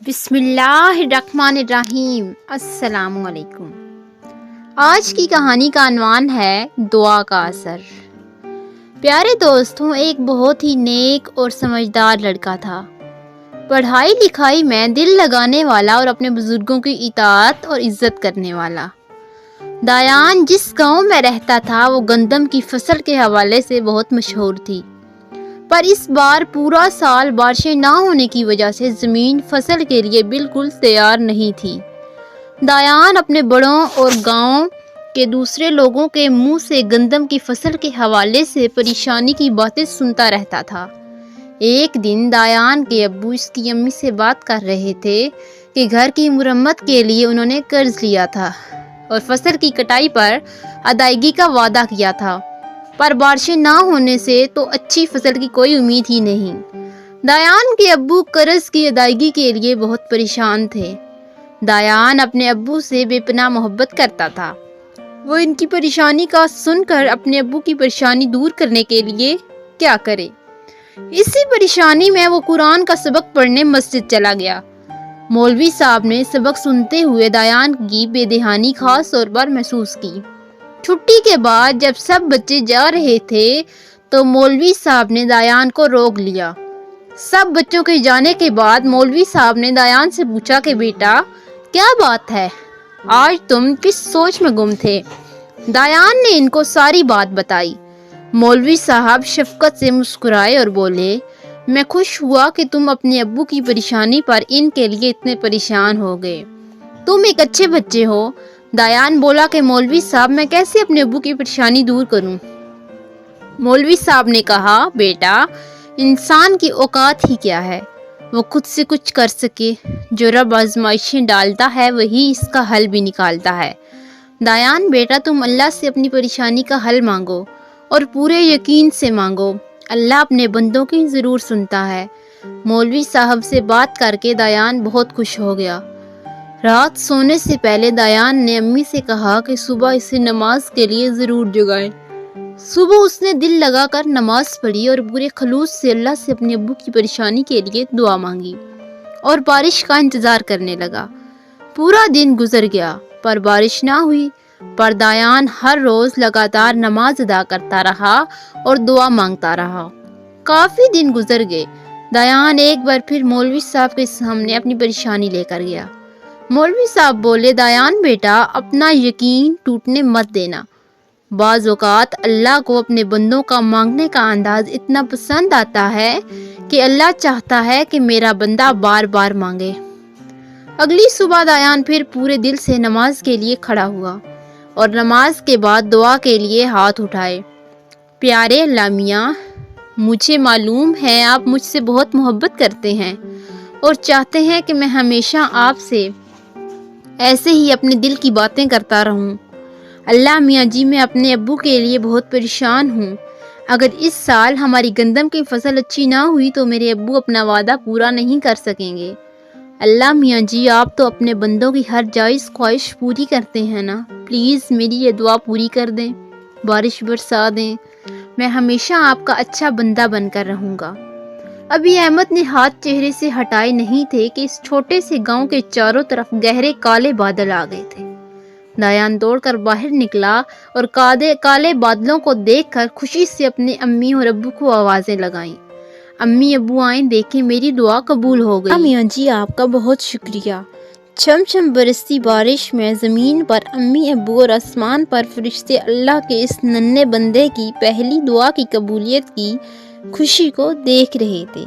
بسم اللہ الرحمن الرحیم۔ السلام علیکم۔ آج کی کہانی کا عنوان ہے دعا کا اثر۔ پیارے دوستوں، ایک بہت ہی نیک اور سمجھدار لڑکا تھا، پڑھائی لکھائی میں دل لگانے والا اور اپنے بزرگوں کی اطاعت اور عزت کرنے والا۔ دایان جس گاؤں میں رہتا تھا وہ گندم کی فصل کے حوالے سے بہت مشہور تھی، پر اس بار پورا سال بارشیں نہ ہونے کی وجہ سے زمین فصل کے لیے بالکل تیار نہیں تھی۔ دایان اپنے بڑوں اور گاؤں کے دوسرے لوگوں کے منہ سے گندم کی فصل کے حوالے سے پریشانی کی باتیں سنتا رہتا تھا۔ ایک دن دایان کے ابو اس کی امی سے بات کر رہے تھے کہ گھر کی مرمت کے لیے انہوں نے قرض لیا تھا اور فصل کی کٹائی پر ادائیگی کا وعدہ کیا تھا، پر بارشیں نہ ہونے سے تو اچھی فصل کی کوئی امید ہی نہیں۔ دایان کے ابو قرض کی ادائیگی کے لیے بہت پریشان تھے۔ دایان اپنے ابو سے بے پناہ محبت کرتا تھا۔ وہ ان کی پریشانی کا سن کر اپنے ابو کی پریشانی دور کرنے کے لیے کیا کرے، اسی پریشانی میں وہ قرآن کا سبق پڑھنے مسجد چلا گیا۔ مولوی صاحب نے سبق سنتے ہوئے دایان کی بے دہانی خاص طور پر محسوس کی۔ چھٹی کے بعد جب سب بچے جا رہے تھے تو مولوی صاحب نے دایان کو روک لیا۔ سب بچوں کے جانے کے بعد مولوی صاحب نے دایان سے پوچھا کہ بیٹا کیا بات ہے، آج تم کس سوچ میں گم تھے؟ دایان نے ان کو ساری بات بتائی۔ مولوی صاحب شفقت سے مسکرائے اور بولے، میں خوش ہوا کہ تم اپنے ابو کی پریشانی پر ان کے لیے اتنے پریشان ہو گئے، تم ایک اچھے بچے ہو۔ دایان بولا کہ مولوی صاحب میں کیسے اپنے ابو کی پریشانی دور کروں؟ مولوی صاحب نے کہا، بیٹا انسان کی اوقات ہی کیا ہے، وہ خود سے کچھ کر سکے، جو رب آزمائشیں ڈالتا ہے وہی اس کا حل بھی نکالتا ہے۔ دایان بیٹا تم اللہ سے اپنی پریشانی کا حل مانگو اور پورے یقین سے مانگو، اللہ اپنے بندوں کی ضرور سنتا ہے۔ مولوی صاحب سے بات کر کے دایان بہت خوش ہو گیا۔ رات سونے سے پہلے دایان نے امی سے کہا کہ صبح اسے نماز کے لیے ضرور جگائیں۔ صبح اس نے دل لگا کر نماز پڑھی اور پورے خلوص سے اللہ سے اپنے ابو کی پریشانی کے لیے دعا مانگی اور بارش کا انتظار کرنے لگا۔ پورا دن گزر گیا پر بارش نہ ہوئی، پر دایان ہر روز لگاتار نماز ادا کرتا رہا اور دعا مانگتا رہا۔ کافی دن گزر گئے۔ دایان ایک بار پھر مولوی صاحب کے سامنے اپنی پریشانی لے کر گیا۔ مولوی صاحب بولے، دایان بیٹا اپنا یقین ٹوٹنے مت دینا۔ بعض اوقات اللہ کو اپنے بندوں کا مانگنے کا انداز اتنا پسند آتا ہے کہ اللہ چاہتا ہے کہ میرا بندہ بار بار مانگے۔ اگلی صبح دایان پھر پورے دل سے نماز کے لیے کھڑا ہوا اور نماز کے بعد دعا کے لیے ہاتھ اٹھائے۔ پیارے اللہ میاں، مجھے معلوم ہے آپ مجھ سے بہت محبت کرتے ہیں اور چاہتے ہیں کہ میں ہمیشہ آپ سے ایسے ہی اپنے دل کی باتیں کرتا رہوں۔ اللہ میاں جی، میں اپنے ابو کے لیے بہت پریشان ہوں۔ اگر اس سال ہماری گندم کی فصل اچھی نہ ہوئی تو میرے ابو اپنا وعدہ پورا نہیں کر سکیں گے۔ اللہ میاں جی، آپ تو اپنے بندوں کی ہر جائز خواہش پوری کرتے ہیں نا، پلیز میری یہ دعا پوری کر دیں، بارش برسا دیں، میں ہمیشہ آپ کا اچھا بندہ بن کر رہوں گا۔ ابھی احمد نے ہاتھ چہرے سے ہٹائے نہیں تھے کہ اس چھوٹے سے گاؤں کے چاروں طرف گہرے کالے بادل آ گئے تھے۔ دایان دوڑ کر باہر نکلا اور کالے بادلوں کو دیکھ کر خوشی سے اپنے امی اور ابو کو آوازیں لگائیں، امی ابو آئیں دیکھیں میری دعا قبول ہو گئی۔ میاں جی آپ کا بہت شکریہ۔ چھم چھم برستی بارش میں زمین پر امی ابو اور آسمان پر فرشتے اللہ کے اس ننھے بندے کی پہلی دعا کی قبولیت کی خوشی کو دیکھ رہے تھے۔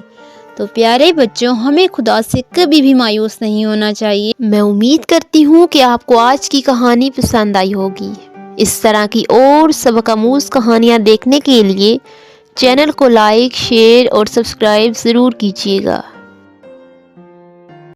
تو پیارے بچوں، ہمیں خدا سے کبھی بھی مایوس نہیں ہونا چاہیے۔ میں امید کرتی ہوں کہ آپ کو آج کی کہانی پسند آئی ہوگی۔ اس طرح کی اور سبق آموز کہانیاں دیکھنے کے لیے چینل کو لائک، شیئر اور سبسکرائب ضرور کیجیے گا۔